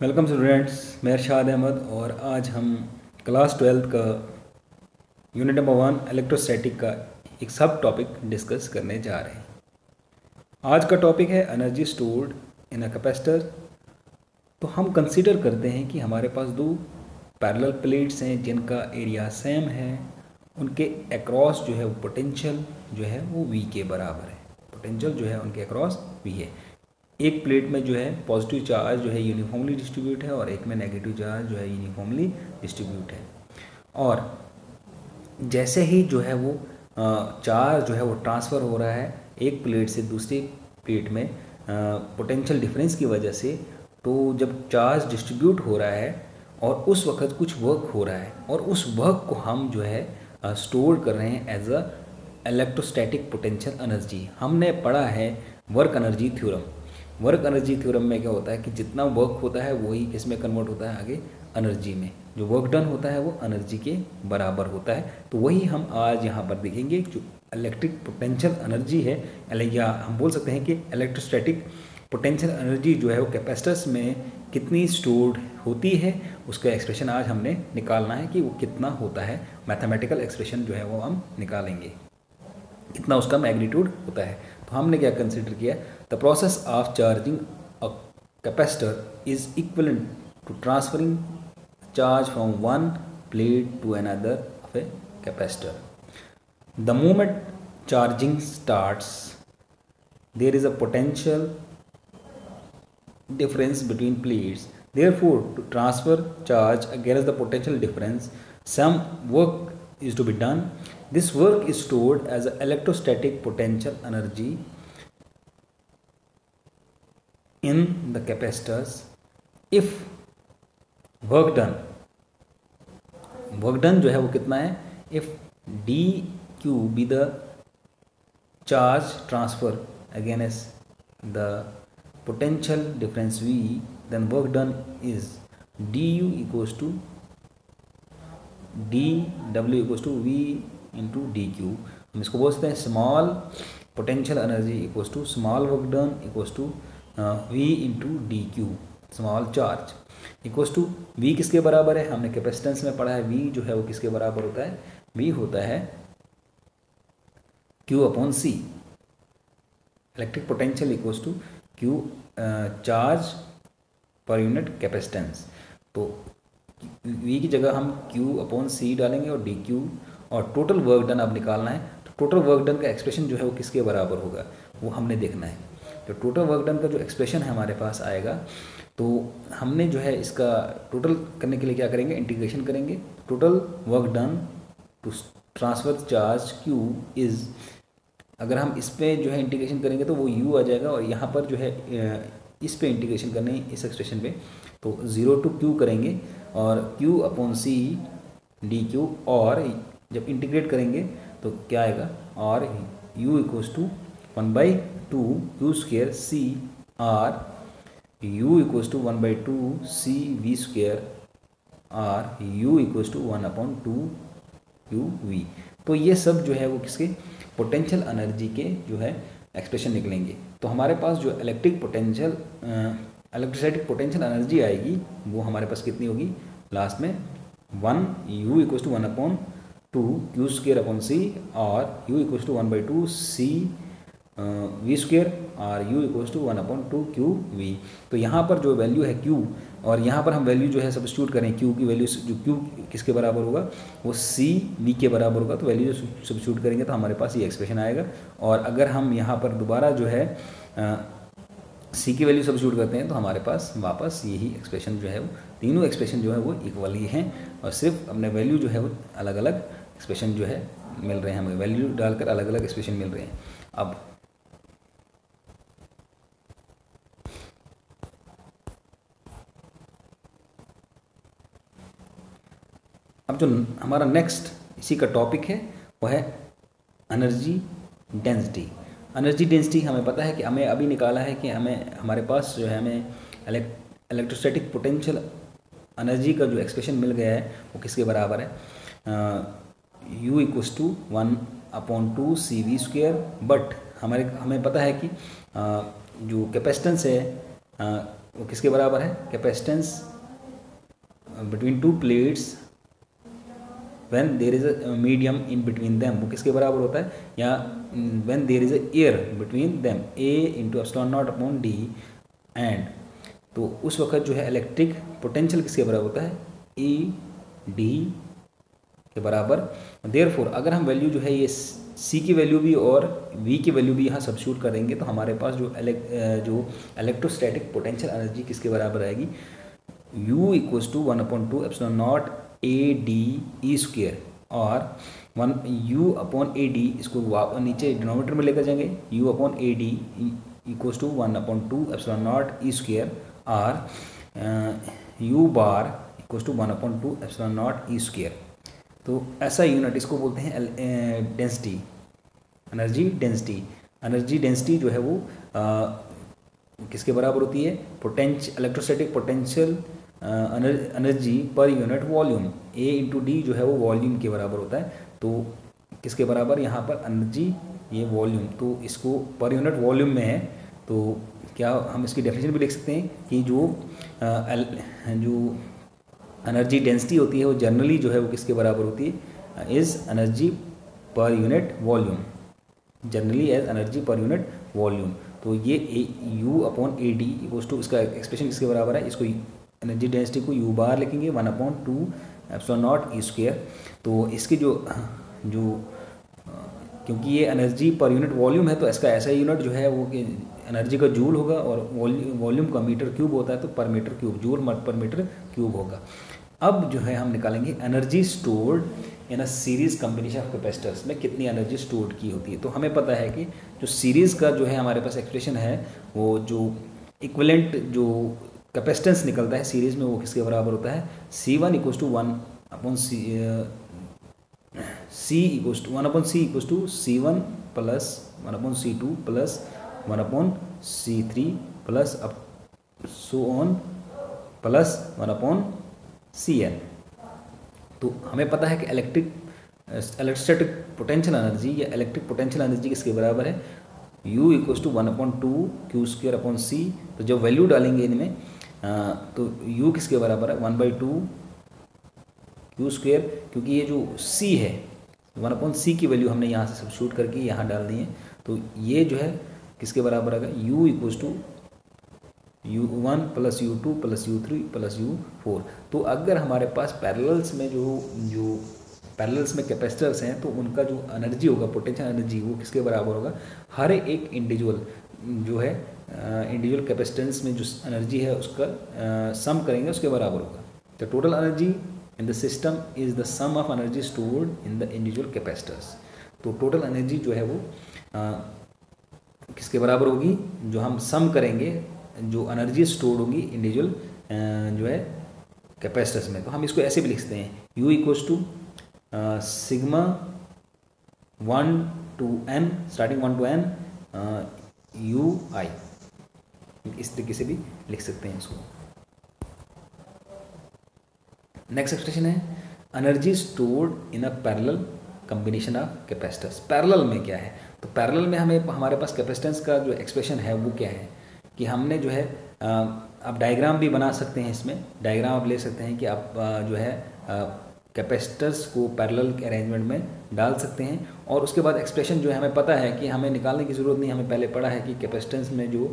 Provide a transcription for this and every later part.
Welcome students, मैं अरशाद अहमद और आज हम क्लास 12 का यूनिट नंबर 1 इलेक्ट्रोस्टैटिक का एक सब टॉपिक डिस्कस करने जा रहे हैं। आज का टॉपिक है energy stored in a capacitor. तो हम कंसीडर करते हैं कि हमारे पास दो पैरेलल प्लेट्स हैं जिनका एरिया सेम है। उनके अक्रॉस जो है वो पोटेंशियल जो है वो V के बराबर है। पोटेंशियल जो है उनके अक्रॉस V है। एक प्लेट में जो है पॉजिटिव चार्ज जो है यूनिफॉर्मली डिस्ट्रीब्यूट है और एक में नेगेटिव चार्ज जो है यूनिफॉर्मली डिस्ट्रीब्यूट है। और जैसे ही जो है वो चार्ज जो है वो ट्रांसफ़र हो रहा है एक प्लेट से दूसरी प्लेट में पोटेंशियल डिफरेंस की वजह से, तो जब चार्ज डिस्ट्रीब्यूट हो रहा है और उस वक्त कुछ वर्क हो रहा है और उस वर्क को हम जो है स्टोर कर रहे हैं as a electrostatic potential energy. हमने पढ़ा है work energy theorem. Work energy theorem में क्या होता है कि जितना वर्क होता है वही इसमें कन्वर्ट होता है आगे एनर्जी में। जो वर्क डन होता है वो एनर्जी के बराबर होता है। तो वही हम आज यहाँ पर देखेंगे। जो इलेक्ट्रिक पोटेंशियल एनर्जी है, या हम बोल सकते हैं कि इलेक्ट्रोस्टैटिक पोटेंशियल एनर्जी जो है वो कैपेसिटर्स में कितनी स्टोर्ड होती है, उसका एक्सप्रेशन आज हमने निकालना है कि वो कितना होता है। मैथमेटिकल एक्सप्रेशन जो है वो हम निकालेंगे, कितना उसका मैग्नीट्यूड होता है। तो हमने क्या कंसिडर किया, the process of charging a capacitor is equivalent to transferring charge from one plate to another of a capacitor. The moment charging starts, there is a potential difference between plates. Therefore, to transfer charge against the potential difference, some work is to be done. This work is stored as an electrostatic potential energy in the capacitors. If work done जो है वो कितना है, if d q be the charge transfer against the potential difference V, then work done is d u equals to d डब्ल्यू equals to V into d q. हम इसको बोलते हैं small potential energy equals to small work done equals to V into d q. Small charge equals to V किसके बराबर है, हमने capacitance में पढ़ा है V जो है वो किसके बराबर होता है, V होता है Q upon C। Electric potential equals to Q charge per unit capacitance. तो V की जगह हम Q अपॉन C डालेंगे और डी क्यू, और टोटल वर्क डन अब निकालना है। तो टोटल वर्क डन का एक्सप्रेशन जो है वो किसके बराबर होगा वो हमने देखना है। तो टोटल वर्क डन का जो एक्सप्रेशन है हमारे पास आएगा, तो हमने जो है इसका टोटल करने के लिए क्या करेंगे, इंटीग्रेशन करेंगे। Total work done to transfer charge Q is, अगर हम इस पे जो है इंटीग्रेशन करेंगे तो वो U आ जाएगा, और यहाँ पर जो है इस पे इंटीग्रेशन करने इस एक्सप्रेशन पे, तो 0 टू Q करेंगे और Q upon C d q, और जब इंटीग्रेट करेंगे तो क्या आएगा, और U equals to 1/2 Q square C R U equals to 1/2 C V square R U equals to 1/2 Q V। तो ये सब जो है वो किसके पोटेंशियल एनर्जी के जो है एक्सप्रेशन निकलेंगे। तो हमारे पास जो इलेक्ट्रोस्टैटिक पोटेंशियल एनर्जी आएगी वो हमारे पास कितनी होगी, लास्ट में 1 U equals to 1/2 Q square upon C और U equals to 1/2 C V square और U equals to 1/2 Q V। तो यहाँ पर जो वैल्यू है Q, और यहाँ पर हम वैल्यू जो है सब्स्टिट्यूट करें, Q की वैल्यू जो Q किसके बराबर होगा वो C V के बराबर होगा। तो वैल्यू जो सब्स्टिट्यूट करेंगे तो हमारे पास ये एक्सप्रेशन आएगा। और अगर हम यहाँ पर दोबारा जो है C की वैल्यू सब्स्टिट्यूट करते हैं तो हमारे पास वापस यही एक्सप्रेशन जो है वो, तीनों एक्सप्रेशन जो है वो इक्वल ही हैं, और सिर्फ अपने वैल्यू जो है वो अलग अलग एक्सप्रेशन जो है मिल रहे हैं, हमें वैल्यू डालकर अलग अलग एक्सप्रेशन मिल रहे हैं। अब जो हमारा नेक्स्ट इसी का टॉपिक है वो है एनर्जी डेंसिटी। एनर्जी डेंसिटी हमें पता है कि हमें अभी निकाला है कि हमारे पास जो है हमें इलेक्ट्रोस्टैटिक पोटेंशियल एनर्जी का जो एक्सप्रेशन मिल गया है वो किसके बराबर है, U equals to 1/2 CV square. But हमें पता है कि जो कैपेसिटेंस है वो किसके बराबर है, capacitance between two plates when there is a medium in between them, वो किसके बराबर होता है, या when there is a air between them, A into epsilon naught upon d, and तो उस वक्त जो है इलेक्ट्रिक पोटेंशियल किसके बराबर होता है, ई डी के बराबर। देयरफॉर अगर हम वैल्यू जो है ये सी की वैल्यू भी और वी की वैल्यू भी यहाँ सब्स्टिट्यूट करेंगे तो हमारे पास जो इलेक्ट्रोस्टैटिक पोटेंशियल एनर्जी किसके बराबर आएगी, U equals to 1/2 epsilon naught A d E square, और 1 U अपॉन ए डी, इसको नीचे डिनोमिनेटर में लेकर जाएंगे, U upon A D equals to 1/2 epsilon not E square, और U bar equals to 1/2 epsilon not E square. तो ऐसा unit इसको बोलते हैं density, energy density. Energy density जो है वो किसके बराबर होती है, electrostatic potential energy per unit volume, A into D जो है वो वॉल्यूम के बराबर होता है। तो किसके बराबर यहाँ पर एनर्जी, ये वॉल्यूम, तो इसको पर यूनिट वॉल्यूम में है, तो क्या हम इसकी डेफिनेशन भी लिख सकते हैं कि जो एनर्जी डेंसिटी होती है वो जनरली जो है वो किसके बराबर होती है, is energy per unit volume, generally as energy per unit volume. तो ये U upon A D equals to, इसका एक्सप्रेशन किसके बराबर है, इसको एनर्जी डेंसिटी को U बार लिखेंगे 1/2 एप्सिलॉन नॉट ई स्क्वायर। तो इसकी जो क्योंकि ये एनर्जी पर यूनिट वॉल्यूम है तो इसका ऐसा यूनिट जो है वो एनर्जी का जूल होगा, और वॉल्यूम का मीटर क्यूब होता है तो per meter cube, joule per meter cube होगा। अब जो है हम निकालेंगे energy stored in a series combination of capacitors में कितनी एनर्जी स्टोर्ड की होती है। तो हमें पता है कि जो सीरीज़ का जो है हमारे पास एक्सप्रेशन है, वो जो इक्विवेलेंट जो कैपेसिटेंस निकलता है सीरीज़ में वो किसके बराबर होता है, C1 equals to 1 upon C1 plus 1/C2 plus 1/C3 plus up so on plus 1/Cn। तो हमें पता है कि इलेक्ट्रोस्टैटिक पोटेंशियल एनर्जी या इलेक्ट्रिक पोटेंशियल एनर्जी किसके बराबर है, U equals to 1/2 q square upon C। तो जब वैल्यू डालेंगे इनमें तो U किसके बराबर है, 1/2 क्यू स्क्वायर, क्योंकि ये जो C है 1/C की वैल्यू हमने यहाँ से सब्स्टिट्यूट करके यहाँ डाल दी है, तो ये जो है किसके बराबर आएगा, U equals to U1 plus U2 plus U3 plus U4। तो अगर हमारे पास पैरेलल्स में जो पैरेलल्स में कैपेसिटर्स हैं तो उनका जो एनर्जी होगा, पोटेंशियल एनर्जी, वो किसके बराबर होगा, हर एक इंडिविजुअल जो है इंडिविजुअल कैपेसिटेंस में जो एनर्जी है उसका सम करेंगे उसके बराबर होगा। The total energy in the system is the sum of energy stored in the individual capacitors. तो टोटल एनर्जी जो है वो किसके बराबर होगी, जो हम सम करेंगे जो एनर्जी स्टोर्ड होगी इंडिविजुअल जो है कैपेसिटर्स में। तो हम इसको ऐसे भी लिख सकते हैं, U equals to sigma 1 to n, starting 1 to n UI, इस तरीके से भी लिख सकते हैं इसको। नेक्स्ट एक्सप्रेशन है energy stored in a parallel combination of capacitors. Parallel में क्या है, तो पैरेलल में हमारे पास कैपेसिटेंस का जो एक्सप्रेशन है वो क्या है कि हमने जो है आप डायग्राम भी बना सकते हैं, इसमें डायग्राम आप ले सकते हैं कि आप जो है कैपेसिटर्स को पैरेलल के अरेंजमेंट में डाल सकते हैं, और उसके बाद एक्सप्रेशन जो है हमें पता है कि हमें निकालने की ज़रूरत नहीं, हमें पहले पढ़ा है कि कैपेसिटेंस में जो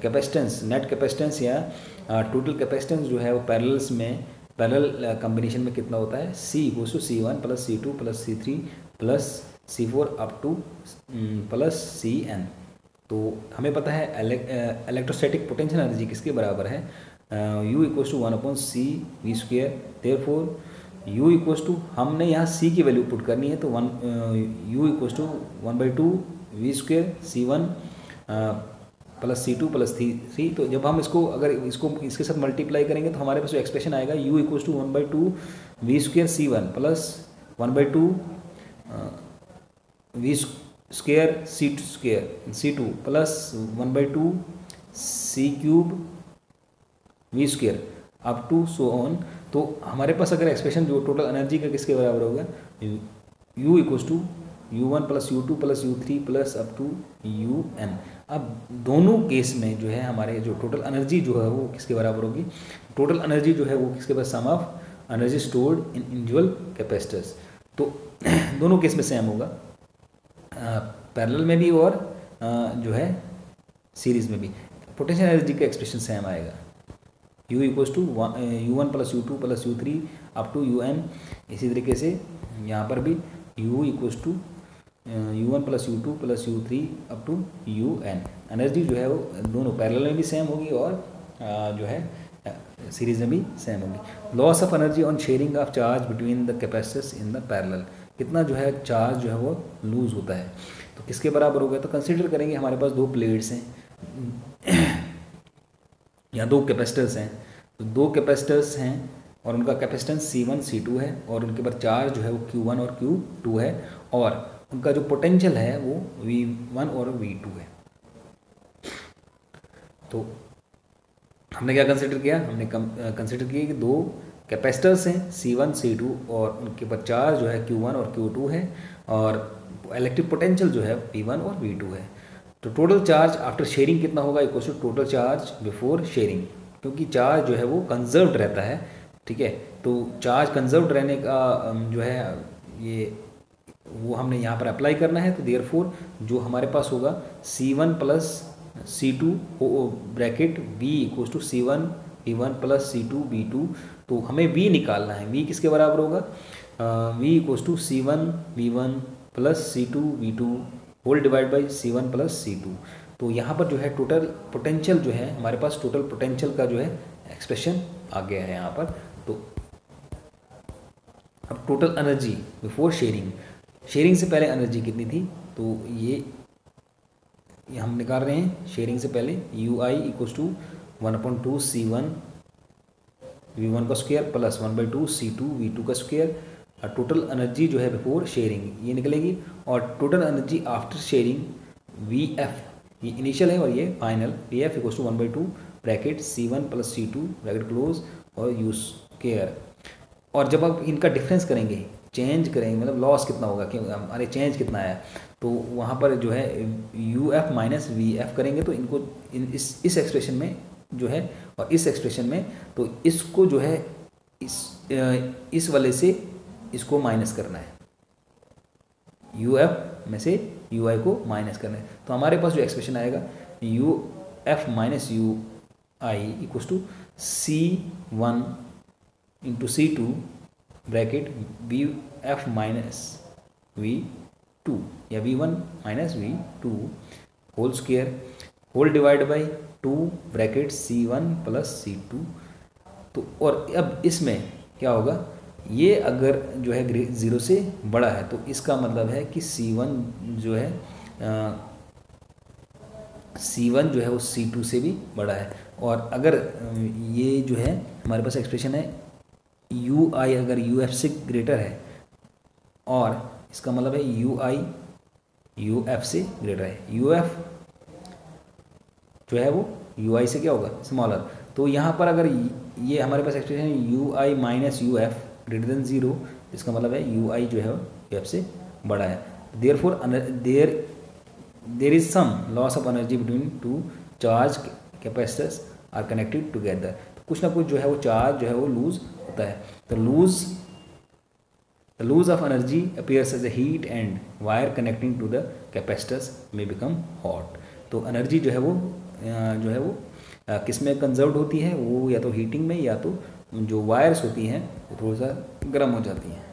कैपेसिटेंस नेट कैपेसिटेंस या टोटल कैपेसिटेंस जो है वो पैरेलल कॉम्बिनेशन में कितना होता है, C equals to C1 plus C2 plus C3 plus C4 up to plus Cn। तो हमें पता है इलेक्ट्रोस्टैटिक पोटेंशियल एनर्जी किसके बराबर है, U equals to 1/C V square. Therefore U equals to, हमने यहाँ C की वैल्यू पुट करनी है, तो U equals to 1/2 V square C1 plus C2 plus C3। तो जब हम इसको अगर इसके साथ मल्टीप्लाई करेंगे तो हमारे पास जो एक्सप्रेशन आएगा U equals to 1/2 V square C1 plus 1/2 V square C2 plus 1/2 C cube V square up to so on. तो हमारे पास अगर एक्सप्रेशन जो टोटल एनर्जी का किसके बराबर होगा, U equals to U1 plus U2 plus U3 plus up to UN। अब दोनों केस में जो है हमारे जो टोटल एनर्जी जो है वो किसके बराबर होगी, टोटल एनर्जी जो है वो किसके बराबर, sum of energy stored in individual capacitors. तो दोनों केस में सेम होगा, पैरेलल में भी और जो है सीरीज में भी। पोटेंशियल एनर्जी का एक्सप्रेशन सेम आएगा, U equals to U1 plus U2 plus U3 up to UN। इसी तरीके से यहाँ पर भी U equals to U1 plus U2 plus U3 up to UN। Energy जो है वो दोनों पैरेलल में भी सेम होगी और जो है सीरीज में भी सेम होगी। Loss of energy on sharing of charge between the capacitors in the parallel, कितना जो है चार्ज जो है वो लूज होता है, तो किसके बराबर हो गया। तो कंसिडर करेंगे हमारे पास दो प्लेट्स हैं या दो कैपेसिटर्स हैं, तो दो कैपेसिटर्स हैं और उनका कैपेसिटेंस C1 C2 है और उनके ऊपर चार्ज जो है वो Q1 और Q2 है और उनका जो पोटेंशियल है वो V1 और V2 है। तो हमने क्या कंसिडर किया, हमने कंसिडर किया कि दो कैपेसिटर्स हैं C1 C2 और उनके ऊपर चार्ज जो है Q1 और Q2 है और इलेक्ट्रिक पोटेंशियल जो है V1 और V2 है। तो टोटल चार्ज आफ्टर शेयरिंग कितना होगा, equal to total charge before sharing, क्योंकि चार्ज जो है वो कंजर्व्ड रहता है, ठीक है। तो चार्ज कंजर्व्ड रहने का जो है ये वो हमने यहाँ पर अप्लाई करना है। तो देयरफॉर जो हमारे पास होगा C1 plus C2 bracket V equals to C1 V1 plus C2 V2। तो हमें V निकालना है, V किसके बराबर होगा, V equals to C1 V1 plus C2 V2 whole divide by C1 plus C2। तो यहाँ पर जो है टोटल पोटेंशियल जो है हमारे पास, टोटल पोटेंशियल का जो है एक्सप्रेशन आ गया है यहाँ पर। तो अब total energy before sharing, sharing से पहले एनर्जी कितनी थी, तो ये हम निकाल रहे हैं शेयरिंग से पहले। UI equals to 1/2 C1 V1 का स्क्वायर प्लस 1/2 C2 V2 का स्क्वायर। और टोटल एनर्जी जो है बिफोर शेयरिंग ये निकलेगी और total energy after sharing VF, ये इनिशियल है और ये final, VF equals to 1/2 bracket C1 plus C2 bracket close और U स्क्वायर। और जब आप इनका डिफरेंस करेंगे, चेंज करेंगे, मतलब लॉस कितना होगा कि हमारे चेंज कितना है, तो वहाँ पर जो है UF माइनस VF करेंगे तो इनको इस एक्सप्रेशन में जो है और इस एक्सप्रेशन में, तो इसको जो है इस वाले से इसको माइनस करना है, UF में से UI को माइनस करना है। तो हमारे पास जो एक्सप्रेशन आएगा UF minus UI equals to C1 into C2 bracket VF minus V2 या V1 minus V2 whole square whole divide by 2 bracket C1 plus C2। तो और अब इसमें क्या होगा, ये अगर जो है 0 से बड़ा है तो इसका मतलब है कि C1 जो है C1 जो है वो C2 से भी बड़ा है। और अगर ये जो है हमारे पास एक्सप्रेशन है UI अगर UF से ग्रेटर है और इसका मतलब है UI UF से ग्रेटर है, UF जो है वो UI से क्या होगा, स्मॉलर। तो यहाँ पर अगर ये हमारे पास एक्सप्रेशन है UI minus UF greater than 0, इसका मतलब है UI जो है UF से बड़ा है। Therefore there is some loss of energy between two charge capacitors are connected together. तो कुछ ना कुछ जो है वो चार्ज जो है वो लूज होता है। तो the lose of energy appears as a heat and wire connecting to the capacitors may become hot। तो एनर्जी जो है वो किस में कंजर्व्ड होती है, वो या तो हीटिंग में या तो जो वायर्स होती हैं वो थोड़ा सा गर्म हो जाती हैं।